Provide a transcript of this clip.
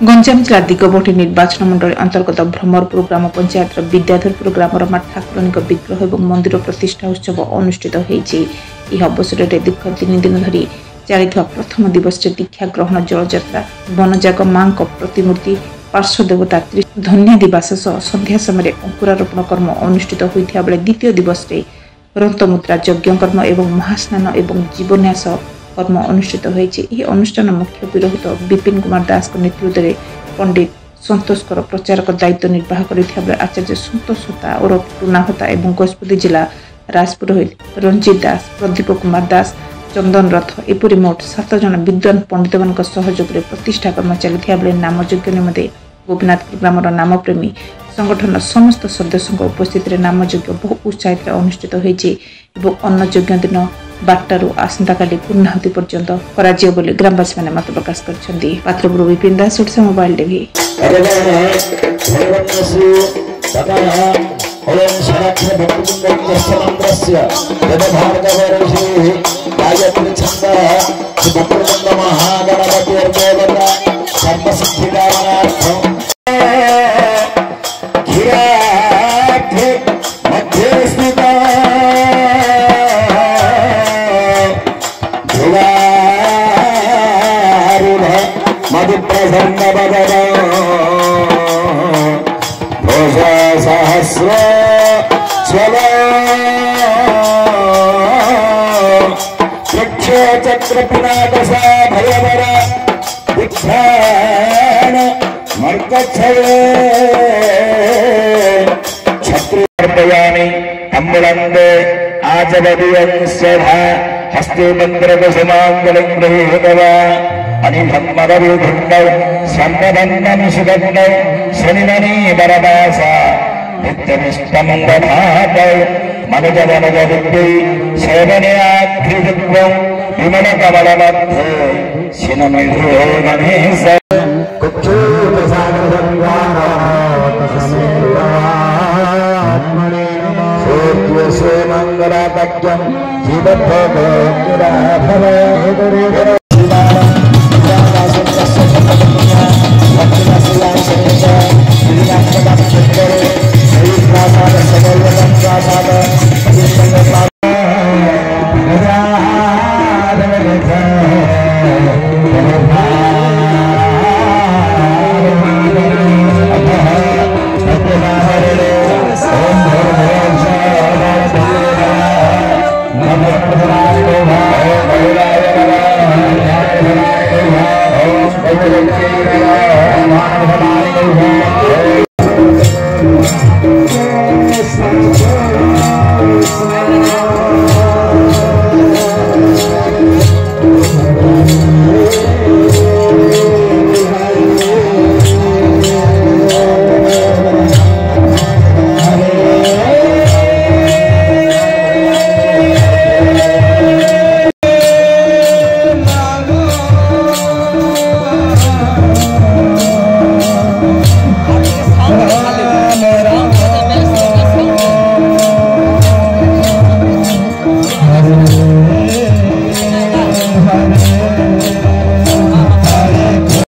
गंजाम जिला दिगबोटी निर्वाचन मंडल अंतर्गत भ्रमरपुर ग्राम पंचायत विद्याधरपुर ग्रामर माँ ठाकुरानी विग्रह और मंदिर प्रतिष्ठा उत्सव अनुष्ठित होती। अवसर में दीर्घ 3 दिन धरी चली प्रथम दिवस दीक्षा ग्रहण जलयात्रा वनजाग मां प्रतिमूर्ति पार्श्वदेवता धन्यादिवास संध्या समय अंकुरारोपण कर्म अनुष्ठित होता बेले द्वितीय दिवस रंतमुद्रा यज्ञ कर्म और महास्नान और जीवन्यास कर्म अनुष्ठित होती। अनुष्ठान मुख्य पुरोहित विपिन कुमार दास नेतृत्व में पंडित संतोषकर प्रचारक दायित्व निर्वाह करते आचार्य संतोष होता और टूना होता और गजपति जिला राजपुरोहित रंजित दास प्रदीप कुमार दास चंदन रथ एपरी मोट 7 जन विद्वान पंडित मान सहयोग में प्रतिष्ठा कर्म चलता बेले नामयज्ञ निमते गोपीनाथपुर ग्रामर नामप्रेमी संगठन समस्त सदस्यों उपस्थित नामयज्ञ बहु उत्साहित अनुष्ठित होती। अन्नयज्ञ दिन 12 आसंता काली पूर्णाहुति पर्यंत कर ग्रामवासी मैंने मत प्रकाश कर। पात्रपुर विपिन दास ओडिशा मोबाइल टीवी। सहस्र चक्र पिनाकसा भयवर विख्यान मर्कच्छये छत्रयानि अम्बुलंदे आजवदीयंस्यधा हस्ते मन्त्रकुसुमाङ्गलं गृहीतवा अनिभम्मरविधुण्डौ स्वर्णबन्धं सुगन्धौ शनिमणि वरदासा नित्यनिष्ठमङ्गभातौ मनुजवनजविद्यै सेवनयाघ्रिजुग्वौ विमलकमलमध्ये शिनमधुरो गणेश सोत्वसो मङ्गलातज्ञं जीवभोगो